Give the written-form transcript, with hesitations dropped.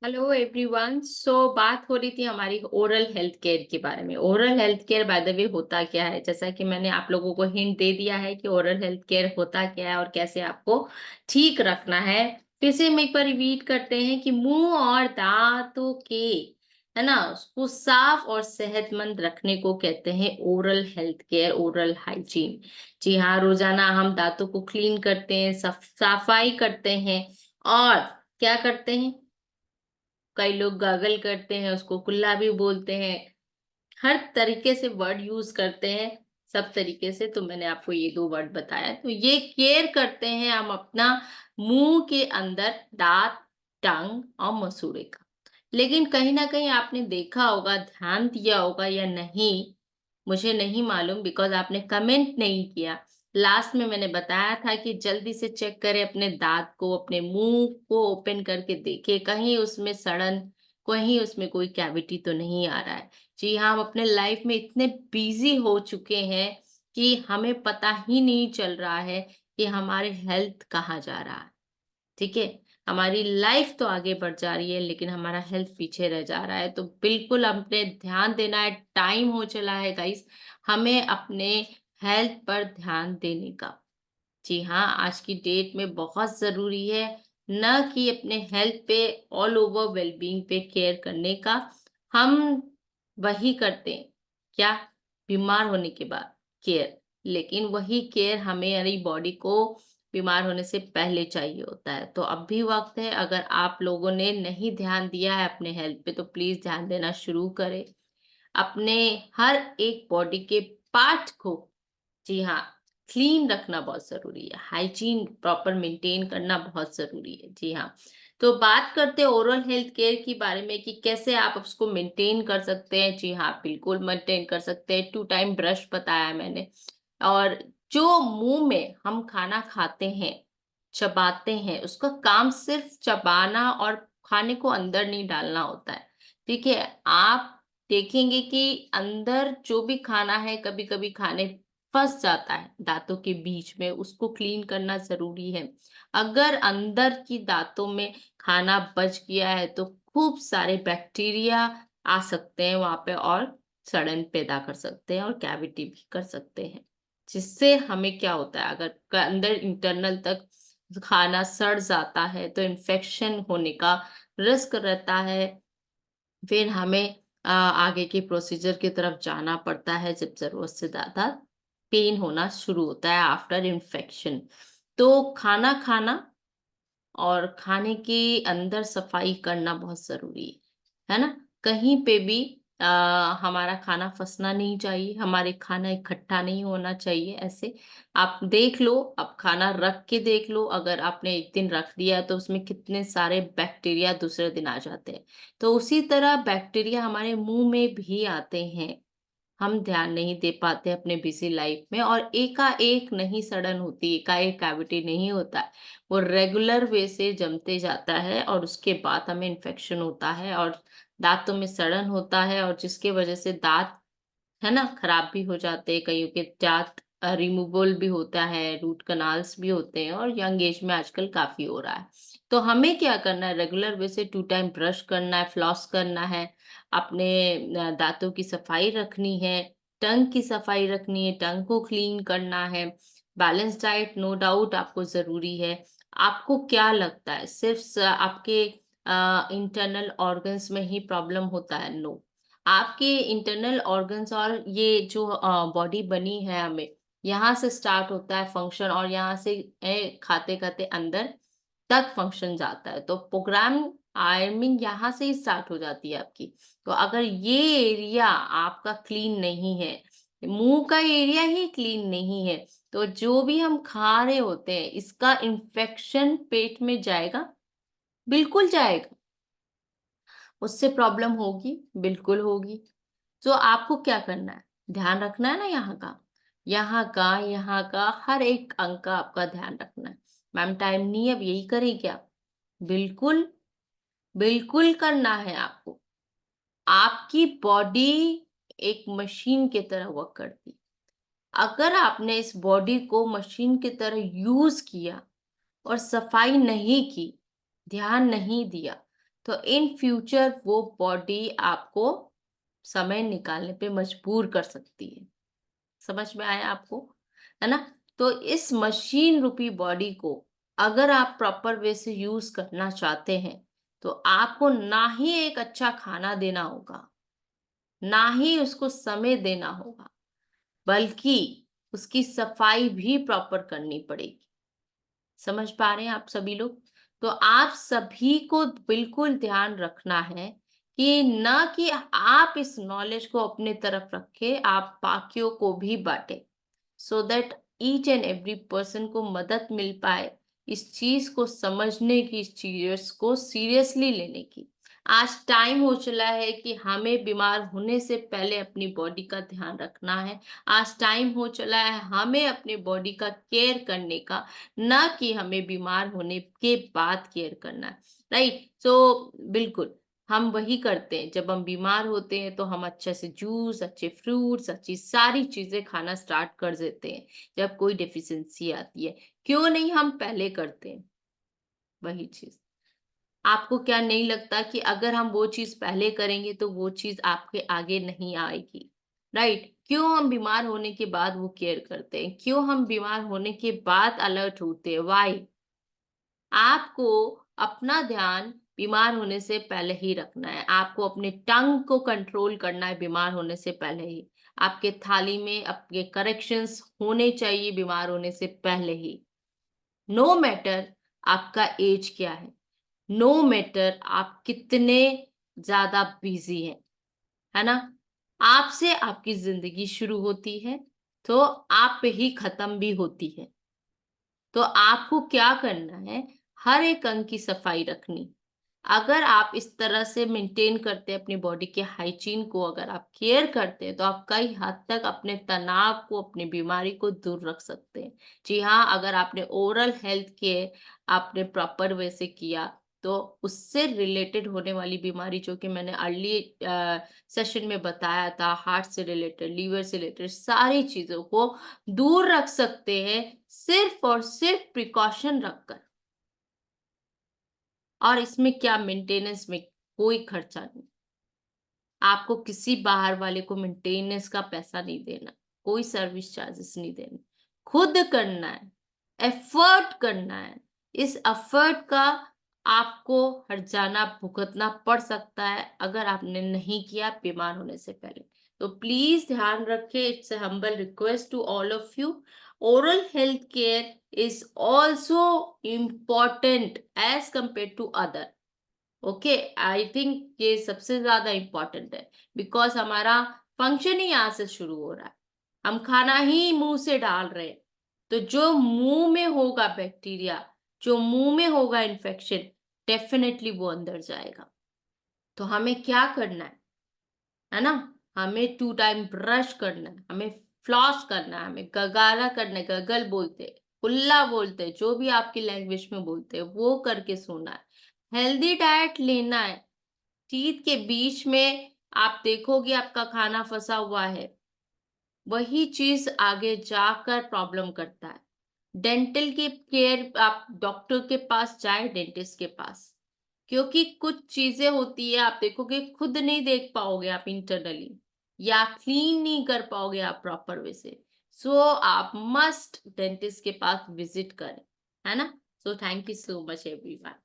Hello everyone. बात हो रही थी हमारी ओरल हेल्थ केयर के बारे में। Oral health care by the way होता क्या है, जैसा कि मैंने आप लोगों को हिंट दे दिया है कि ओरल हेल्थ केयर होता क्या है और कैसे आपको ठीक रखना है। फिर से हम एक बार रिपीट करते हैं कि मुंह और दांतों के, है ना, उसको साफ और सेहतमंद रखने को कहते हैं oral health care, oral hygiene. जी हाँ, रोजाना हम दांतों को क्लीन करते हैं, सफाई करते हैं और क्या करते हैं, कई लोग गागल करते हैं, उसको कुल्ला भी बोलते हैं। हर तरीके से वर्ड यूज करते हैं, सब तरीके से। तो मैंने आपको ये दो वर्ड बताया, तो ये केयर करते हैं हम अपना मुंह के अंदर दांत, टंग और मसूड़े का। लेकिन कहीं ना कहीं आपने देखा होगा, ध्यान दिया होगा या नहीं, मुझे नहीं मालूम, बिकॉज आपने कमेंट नहीं किया। लास्ट में मैंने बताया था कि जल्दी से चेक करें अपने दांत को, अपने मुंह को ओपन करके देखें, कहीं उसमें सड़न, कहीं उसमें कोई कैविटी तो नहीं आ रहा है। जी हाँ, हम अपने लाइफ में इतने बिजी हो चुके हैं कि हमें पता ही नहीं चल रहा है कि हमारे हेल्थ कहाँ जा रहा है। ठीक है, हमारी लाइफ तो आगे बढ़ जा रही है लेकिन हमारा हेल्थ पीछे रह जा रहा है। तो बिल्कुल हमने ध्यान देना है, टाइम हो चला है गाइस, हमें अपने हेल्थ पर ध्यान देने का। जी हाँ, आज की डेट में बहुत ज़रूरी है, न कि अपने हेल्थ पे ऑल ओवर वेलबींग पे केयर करने का। हम वही करते हैं, क्या? बीमार होने के बाद केयर। लेकिन वही केयर हमारी बॉडी को बीमार होने से पहले चाहिए होता है। तो अब भी वक़्त है, अगर आप लोगों ने नहीं ध्यान दिया है अपने हेल्थ पे, तो प्लीज़ ध्यान देना शुरू करें। अपने हर एक बॉडी के पार्ट को, जी हाँ, क्लीन रखना बहुत ज़रूरी है, हाइजीन प्रॉपर मेंटेन करना बहुत ज़रूरी है। जी हाँ, तो बात करते हैं ओरल हेल्थ केयर के बारे में कि कैसे आप उसको मेंटेन कर सकते हैं। जी हाँ, बिल्कुल मेंटेन कर सकते हैं। 2 टाइम ब्रश बताया मैंने। और जो मुँह में हम खाना खाते हैं, चबाते हैं, उसका काम सिर्फ़ चबाना और खाने को अंदर नहीं डालना होता है, ठीक है? आप देखेंगे कि अंदर जो भी खाना है, कभी-कभी खाने फँस जाता है दाँतों के बीच में, उसको क्लीन करना ज़रूरी है। अगर अंदर की दाँतों में खाना बच गया है, तो खूब सारे बैक्टीरिया आ सकते हैं वहाँ पे और सड़न पैदा कर सकते हैं और कैविटी भी कर सकते हैं। जिससे हमें क्या होता है, अगर अंदर इंटरनल तक खाना सड़ जाता है, तो इन्फेक्शन होने का रिस्क रहता है। फिर हमें आगे के प्रोसीजर की तरफ जाना पड़ता है जब ज़रूरत से ज़्यादा पेन होना शुरू होता है आफ्टर इन्फेक्शन। तो खाना खाना और खाने के अंदर सफाई करना बहुत ज़रूरी है ना? कहीं पे भी अ, हमारा खाना फँसना नहीं चाहिए, हमारे खाना इकट्ठा नहीं होना चाहिए ऐसे। आप देख लो, आप खाना रख के देख लो, अगर आपने एक दिन रख दिया तो उसमें कितने सारे बैक्टीरिया दूसरे दिन आ जाते हैं। तो उसी तरह बैक्टीरिया हमारे मुँह में भी आते हैं। हम ध्यान नहीं दे पाते अपने बिज़ी लाइफ में और एकाएक नहीं सड़न होती, एकाएक कैविटी नहीं होता है। वो रेगुलर वे से जमते जाता है और उसके बाद हमें इन्फेक्शन होता है और दाँतों में सड़न होता है और जिसकी वज़ह से दाँत, है ना, खराब भी हो जाते हैं, कईयों के दाँत रिमूवल भी होता है, रूट कैनाल्स भी होते हैं और यंग एज में आजकल काफ़ी हो रहा है। तो हमें क्या करना है, रेगुलर वे से 2 टाइम ब्रश करना है, फ्लॉस करना है, अपने दाँतों की सफाई रखनी है, टंग की सफाई रखनी है, टंग को क्लीन करना है, बैलेंस डाइट नो डाउट आपको ज़रूरी है। आपको क्या लगता है सिर्फ़ आपके इंटरनल ऑर्गन्स में ही प्रॉब्लम होता है? नो। आपके इंटरनल ऑर्गन्स और ये जो बॉडी बनी है हमें, यहाँ से स्टार्ट होता है फंक्शन और यहाँ से खाते-खाते अंदर तक फंक्शन जाता है। तो प्रोग्राम आर्मिंग यहाँ से ही स्टार्ट हो जाती है आपकी। तो अगर ये एरिया आपका क्लीन नहीं है, मुँह का एरिया ही क्लीन नहीं है, तो जो भी हम खा रहे होते हैं, इसका इन्फेक्शन पेट में जाएगा, बिल्कुल जाएगा। उससे प्रॉब्लम होगी, बिल्कुल होगी। तो आपको क्या करना है? ध्यान रखना है ना यहाँ का हर एक अंग का आपका ध्यान रखना है। मैम टाइम नहीं है, अब यही करें क्या? बिल्कुल, बिल्कुल करना है आपको। आपकी बॉडी एक मशीन की तरह वर्क करती है। अगर आपने इस बॉडी को मशीन की तरह यूज़ किया और सफाई नहीं की, ध्यान नहीं दिया, तो इन फ्यूचर वो बॉडी आपको समय निकालने पे मजबूर कर सकती है। समझ में आया आपको? है ना? तो इस मशीन रूपी बॉडी को अगर आप प्रॉपर वे से यूज़ करना चाहते हैं, तो आपको ना ही एक अच्छा खाना देना होगा, ना ही उसको समय देना होगा, बल्कि उसकी सफाई भी प्रॉपर करनी पड़ेगी। समझ पा रहे हैं आप सभी लोग? तो आप सभी को बिल्कुल ध्यान रखना है कि ना कि आप इस नॉलेज को अपने तरफ रख के आप बाकियों को भी बाँटें। So that each and every person को मदद मिल पाए इस चीज को समझने की, इस चीज को सीरियसली लेने की। आज टाइम हो चला है कि हमें बीमार होने से पहले अपनी बॉडी का ध्यान रखना है। आज टाइम हो चला है हमें अपने बॉडी का केयर करने का, ना कि हमें बीमार होने के बाद केयर करना है। राइट? सो बिल्कुल हम वही करते हैं, जब हम बीमार होते हैं तो हम अच्छे से जूस, अच्छे फ्रूट्स, अच्छी सारी चीज़ें खाना स्टार्ट कर देते हैं, जब कोई डेफिशिएंसी आती है। क्यों नहीं हम पहले करते हैं वही चीज़? आपको क्या नहीं लगता कि अगर हम वो चीज़ पहले करेंगे तो वो चीज़ आपके आगे नहीं आएगी, राइट? क्यों हम बीमार होने के बाद वो केयर करते हैं? क्यों हम बीमार होने के बाद अलर्ट होते हैं? व्हाई? आपको अपना ध्यान बीमार होने से पहले ही रखना है। आपको अपने टंग को कंट्रोल करना है बीमार होने से पहले ही। आपके थाली में आपके करेक्शंस होने चाहिए बीमार होने से पहले ही। नो मैटर आपका एज क्या है, नो मैटर आप कितने ज़्यादा बिज़ी हैं, है ना? आपसे आपकी ज़िंदगी शुरू होती है, तो आप पे ही खत्म भी होती है। तो आपको क्या करना है, हर एक अंग की सफाई रखनी। अगर आप इस तरह से मेंटेन करते हैं अपनी बॉडी के हाइजीन को, अगर आप केयर करते हैं, तो आप कई हद तक अपने तनाव को, अपनी बीमारी को दूर रख सकते हैं। जी हाँ, अगर आपने ओरल हेल्थ केयर आपने प्रॉपर वे से किया, तो उससे रिलेटेड होने वाली बीमारी जो कि मैंने अर्ली सेशन में बताया था, हार्ट से रिलेटेड, लीवर से रिलेटेड सारी चीज़ों को दूर रख सकते हैं, सिर्फ़ और सिर्फ़ प्रिकॉशन रखकर। और इसमें क्या मेंटेनेंस में कोई खर्चा नहीं। आपको किसी बाहर वाले को मेंटेनेंस का पैसा नहीं देना, कोई सर्विस चार्जेस नहीं देने। खुद करना है, एफर्ट करना है। इस एफर्ट का आपको हर्जाना भुगतना पड़ सकता है अगर आपने नहीं किया बीमार होने से पहले। तो प्लीज़ ध्यान रखें, it's a humble request to all of you. Oral health care is also important as compared to other. Okay, I think ये सबसे ज्यादा इम्पोर्टेंट है, बिकॉज हमारा फंक्शन ही यहाँ से शुरू हो रहा है। हम खाना ही मुंह से डाल रहे हैं, तो जो मुंह में होगा बैक्टीरिया, जो मुंह में होगा इन्फेक्शन, डेफिनेटली वो अंदर जाएगा। तो हमें क्या करना है ना? हमें 2 टाइम ब्रश करना है, हमें फ्लॉस करना है, हमें गगारा करना है, गगल बोलते हैं, कुल्ला बोलते हैं, जो भी आपकी लैंग्वेज में बोलते हैं, वो करके सोना है। हेल्दी डाइट लेना है। टीथ के बीच में आप देखोगे आपका खाना फँसा हुआ है, वही चीज़ आगे जाकर प्रॉब्लम करता है। डेंटल की केयर आप डॉक्टर के पास जाएँ, डेंटिस्ट के पास। क्योंकि कुछ चीज़ें होती है आप देखोगे खुद नहीं देख पाओगे आप इंटरनली, या क्लीन नहीं कर पाओगे आप प्रॉपर वे से। सो आप मस्ट डेंटिस्ट के पास विज़िट करें, है ना? So thank you so much everyone.